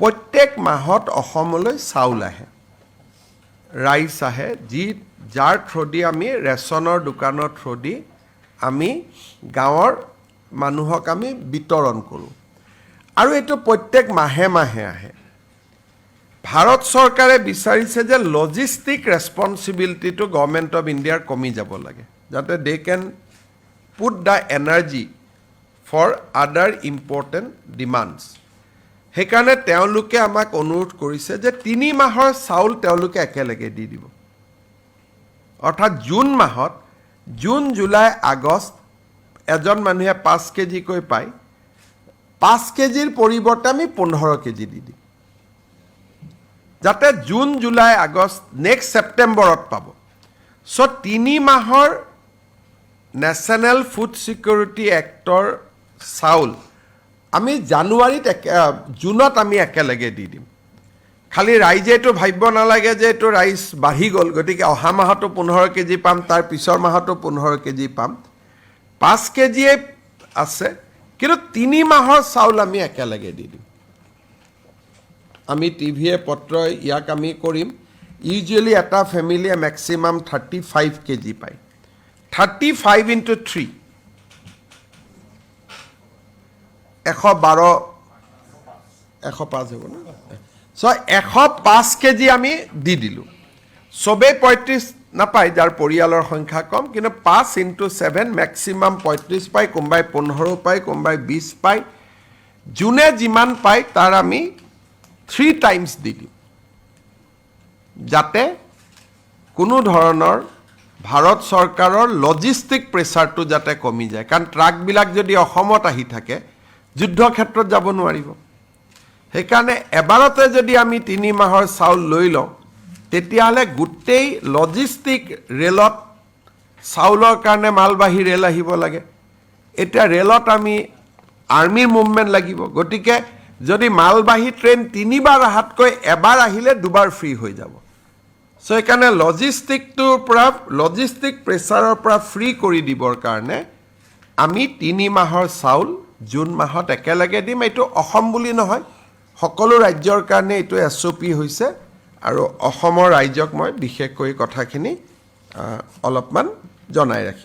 প্ৰত্যেক মাহত অসমলৈ চাউল আহে ৰাইচ আহে যাৰ থ্ৰদি আমি ৰেচনৰ দোকানৰ থ্ৰদি আমি গাঁৱৰ মানুহক আমি বিতৰণ কৰোঁ আৰু এইটো প্ৰত্যেক মাহে মাহে আহে ভাৰত চৰকাৰে বিচাৰিছে যে লজিষ্টিক ৰেছপন্সিবিলিটিটো গভৰ্ণমেণ্ট অফ ইণ্ডিয়াৰ কমি যাব লাগে যাতে দে কেন পুট দ্য এনাৰ্জি ফৰ আদাৰ ইম্পৰ্টেণ্ট ডিমাণ্ডছ সেইকাৰণে তেওঁলোকে আমাক অনুৰোধ কৰিছে যে 3 মাহৰ চাউল তেওঁলোকে একেলগে দি দিব অৰ্থাৎ জুন মাহত জুন জুলাই আগষ্ট এজন মানুহে 5 কেজিকৈ পায় 5 কেজিৰ পৰিৱৰ্তে আমি 15 কেজি দি দিম যাতে জুন জুলাই আগষ্ট নেক্সট ছেপ্টেম্বৰত পাব সো 3 মাহৰ নেশ্যনেল ফুড সিকিউৰিটি এক্টৰ চাউল আমি জানুৱাৰীত জুনত আমি একেলগে দি দিম খালি ৰাইজে এইটো ভাবিব নালাগে যে এইটো ৰাইচ বাঢ়ি গ'ল গতিকে অহা মাহতো 15 কেজি পাম তাৰ পিছৰ মাহতো 15 কেজি পাম 5 কেজিয়ে আছে কিন্তু 3 মাহৰ চাউল আমি একেলগে দি দিম আমি টিভিয়ে পত্ৰ ইয়াক আমি কৰিম ইউজুৱেলি এটা ফেমিলিয়ে মেক্সিমাম 35 কেজি পায় 35 into 3 112 105 হ'ব না সো 105 কেজি আমি দি দিলো সবে 35 নাপায় যাৰ পৰিয়ালৰ সংখ্যা কম কিন্তু 5 into 7 মেক্সিমাম 35 পায় কোনবাই 15 পায় কোনবাই 20 পায় জুনে যিমান পায় তাৰ আমি 3 টাইমছ দি দিম যাতে কোনো ধৰণৰ ভাৰত চৰকাৰৰ লজিষ্টিক প্ৰেছাৰটো যাতে কমি যায় কাৰণ ট্ৰাকবিলাক যদি অসমত আহি থাকে যুদ্ধ ক্ষেত্ৰত যাব নোৱাৰিব সেইকাৰণে এবাৰতে যদি আমি 3 মাহৰ চাউল লৈ লওঁ তেতিয়াহ'লে গোটেই লজিষ্টিক ৰেলত চাউলৰ কাৰণে মালবাহী ৰেল আহিব লাগে এতিয়া ৰেলত আমি আৰ্মিৰ মুভমেণ্ট লাগিব গতিকে যদি মালবাহী ট্ৰেইন 3 বাৰ আহাতকৈ এবাৰ আহিলে 2 বাৰ ফ্ৰী হৈ যাব সো সেইকাৰণে লজিষ্টিক প্ৰেছাৰৰ পৰা ফ্ৰী কৰি দিবৰ কাৰণে আমি 3 মাহৰ চাউল জুন মাহত একেলগে দিম এইটো অসম বুলি নহয় সকলো ৰাজ্যৰ কাৰণে এইটো SOP হৈছে আৰু অসমৰ ৰাজ্যক মই বিশেষকৈ কথাখিনি অলপমান জনাই ৰাখিব